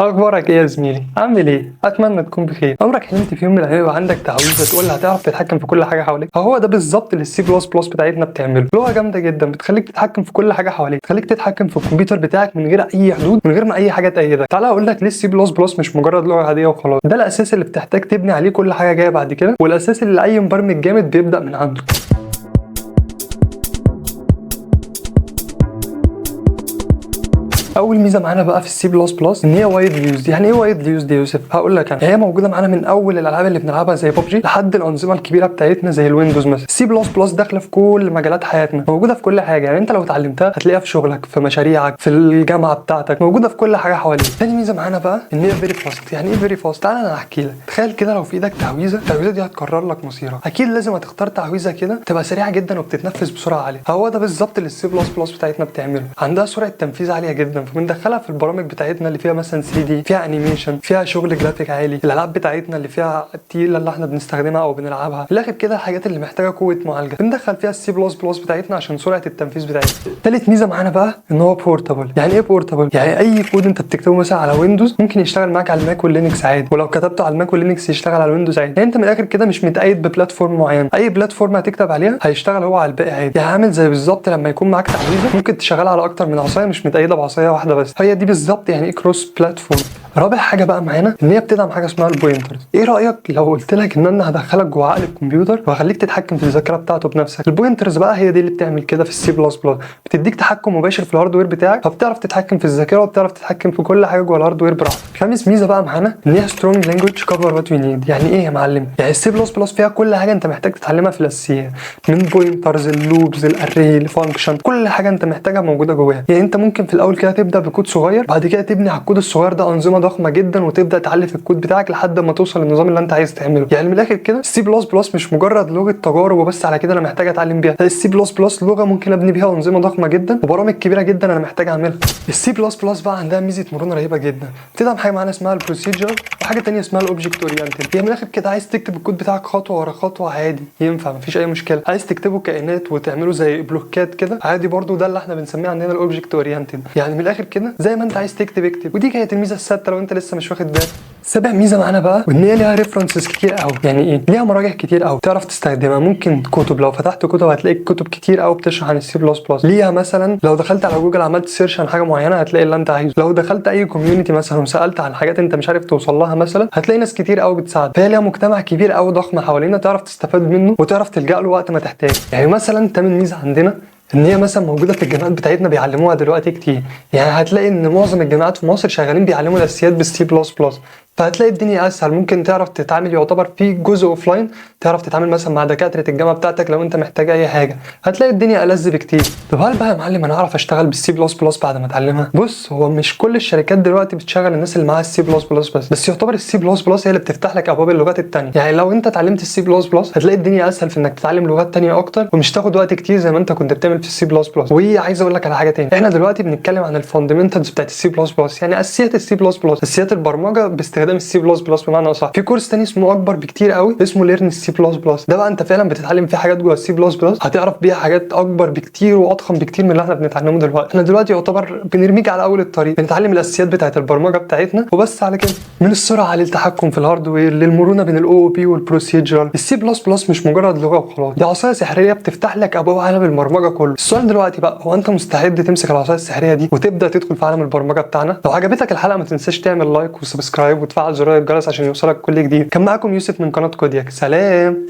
اخبارك ايه يا زميلي؟ عامل ايه؟ اتمنى تكون بخير. عمرك حلمت في يوم من الايام يبقى عندك تعويذه تقول لها هتعرف تتحكم في كل حاجه حواليك؟ هو ده بالظبط اللي السي بلس بلس بتاعتنا بتعمله. لغه جامده جدا بتخليك تتحكم في كل حاجه حواليك، تخليك تتحكم في الكمبيوتر بتاعك من غير اي حدود، من غير ما اي حاجه تأيدك. تعالى اقول لك ليه السي بلس بلس مش مجرد لغه عاديه وخلاص. ده الاساس اللي بتحتاج تبني عليه كل حاجه جايه بعد كده، والاساس اللي اي مبرمج جامد بيبدا من عنده. اول ميزه معانا بقى في السي بلس بلس ان هي وايد يوزد. يعني ايه وايد يوزد يا يوسف؟ هقول لك انا، هي موجوده معانا من اول الالعاب اللي بنلعبها زي ببجي لحد الانظمه الكبيره بتاعتنا زي الويندوز مثلا. السي بلس بلس داخله في كل مجالات حياتنا، موجوده في كل حاجه. يعني انت لو اتعلمتها هتلاقيها في شغلك، في مشاريعك، في الجامعه بتاعتك، موجوده في كل حاجه حواليك. تاني ميزه معانا بقى ان هي فيري فاست. يعني ايه فيري فاست؟ تعالى انا احكي لك. تخيل كده لو في ايدك تعويذه، التعويذه دي هتقرر لك مصيرك. اكيد لازم هتختار تعويذه كده تبقى سريعه جدا وبتتنفذ بسرعه عاليه. هو ده بالظبط اللي السي بلس بلس بتاعتنا بتعمله. عندها سرعه تنفيذ عاليه جدا، فبندخلها في البرامج بتاعتنا اللي فيها مثلا 3 دي، فيها انيميشن، فيها شغل جرافيك عالي. الالعاب بتاعتنا اللي فيها التقيله اللي احنا بنستخدمها او بنلعبها، في الاخر كده الحاجات اللي محتاجه قوه معالجه بندخل فيها السي بلس بلس بتاعتنا عشان سرعه التنفيذ بتاعتنا. تالت ميزه معانا بقى ان هو بورتابل. يعني ايه بورتابل؟ يعني اي كود انت بتكتبه مثلا على ويندوز ممكن يشتغل معاك على الماك واللينكس عادي، ولو كتبته على الماك واللينكس يشتغل على الويندوز عادي. يعني انت من الاخر كده مش متقيد ببلاتفورم معين، اي بلاتفورم هتكتب عليها هيشتغل هو على الباقي عادي. يعني عامل زي بالظبط لما يكون معاك تعويذه ممكن تشغلها على اكتر من عصايه، مش متقيده بعصايه واحده بس. هي دي بالظبط يعني ايه كروس بلاتفورم. رابع حاجه بقى معانا ان هي بتدعم حاجه اسمها البوينترز. ايه رايك لو قلت لك ان انا هدخلك جوه عقل الكمبيوتر وهخليك تتحكم في الذاكره بتاعته بنفسك؟ البوينترز بقى هي دي اللي بتعمل كده في السي بلس بلس، بتديك تحكم مباشر في الهاردوير بتاعك، فبتعرف تتحكم في الذاكره وبتعرف تتحكم في كل حاجه جوه الهاردوير براحتك. خامس ميزه بقى معانا ان هي سترونج لانجويج كفر وات وي نيد. يعني ايه يا معلم؟ يعني السي بلس بلس فيها كل حاجه انت محتاج تتعلمها في الاساسيات، من بوينترز، اللوبز، الاري، الفانكشن، كل حاجه انت محتاجها موجوده جواها. يعني انت ممكن في الاول كده تبدا بكود صغير، بعد كده تبني على الكود الصغير ده انظمه ضخمه جدا وتبدا تعلي في الكود بتاعك لحد ما توصل للنظام اللي انت عايز تعمله. يعني من الاخر كده السي بلس بلس مش مجرد لغه تجارب وبس على كده انا محتاج اتعلم بيها. السي بلس بلس لغه ممكن ابني بيها انظمه ضخمه جدا وبرامج كبيره جدا انا محتاج اعملها. السي بلس بلس بقى عندها ميزه مرونه رهيبه جدا، بتدعم حاجه معانا اسمها البروسيجر وحاجه ثانيه اسمها الاوبجكت اورينتد. يعني من الاخر كده عايز تكتب الكود بتاعك خطوه ورا خطوه عادي ينفع، مفيش اي مشكله. عايز تكتبه كائنات وتعمله زي بلوكات كده عادي برضو، ده اللي احنا بنسميه عندنا الاوبجكت اورينتد. يعني من الاخر كده زي ما انت عايز تكتب اكتب. ودي كانت الميزه السادسه لو انت لسه مش واخد بالك. سابع ميزه معانا بقى وان هي ليها ريفرنسز كتير قوي. يعني ايه؟ ليها مراجع كتير قوي تعرف تستخدمها. ممكن كتب، لو فتحت كتب هتلاقي كتب كتير قوي بتشرح عن السي بلس بلس. ليها مثلا لو دخلت على جوجل عملت سيرش عن حاجه معينه هتلاقي اللي انت عايزه. لو دخلت اي كوميونتي مثلا وسالت عن حاجات انت مش عارف توصل لها مثلا هتلاقي ناس كتير قوي بتساعد. فهي ليها مجتمع كبير قوي ضخم حوالينا تعرف تستفاد منه وتعرف تلجأ له وقت ما تحتاج. يعني مثلا تامن ميزه عندنا ان هي مثلا موجوده في الجامعات بتاعتنا بيعلموها دلوقتي كتير. يعني هتلاقي ان معظم الجامعات في مصر شغالين بيعلموا الاساسيات بالسي بلس بلس، فهتلاقي الدنيا اسهل. ممكن تعرف تتعامل، يعتبر في جزء اوفلاين تعرف تتعامل مثلا مع دكاتره الجامعه بتاعتك لو انت محتاج اي حاجه، هتلاقي الدنيا ألذ بكتير. طب هل بقى يا معلم انا اعرف اشتغل بالسي بلس بلس بعد ما اتعلمها؟ بص، هو مش كل الشركات دلوقتي بتشغل الناس اللي معاها السي بلس بلس بس يعتبر السي بلس بلس هي اللي بتفتح لك ابواب اللغات الثانيه. يعني لو انت اتعلمت السي بلس بلس هتلاقي الدنيا اسهل في انك تتعلم لغات ثانيه اكتر ومش تاخد وقت كتير زي ما انت كنت بتعمل في السي بلس بلس. وعايز اقول لك على حاجه تاني، احنا دلوقتي بنتكلم عن الفاندمنتالز بتاعت السي بلس بلس، يعني اساسيات السي بلس بلس، اساسيات البرمجه باستخدام السي بلس بلس بمعنى اصح. في كورس تاني اسمه اكبر بكتير قوي اسمه ليرن السي بلس بلس، ده بقى انت فعلا بتتعلم فيه حاجات جوه السي بلس بلس هتعرف بيها حاجات اكبر بكتير واضخم بكتير من اللي احنا بنتعلمه دلوقتي. احنا دلوقتي يعتبر بنرميك على اول الطريق، بنتعلم الاساسيات بتاعت البرمجه بتاعتنا وبس على كده. من السرعه للتحكم في الهاردوير للمرونه بين الاو او بي والبروسيجرال، السي بلس بلس مش مجرد لغه وخلاص، دي عصايه سحريه بتفتح لك ابواب عالم البرمجه كله. السؤال دلوقتي بقى، هو انت مستعد تمسك العصايه السحريه دي وتبدا تدخل في عالم البرمجه بتاعنا؟ لو عجبتك الحلقه ما تنساش تعمل لايك وسبسكرايب وتفعل زرار الجرس عشان يوصلك كل جديد. كان معاكم يوسف من قناه كودياك، سلام.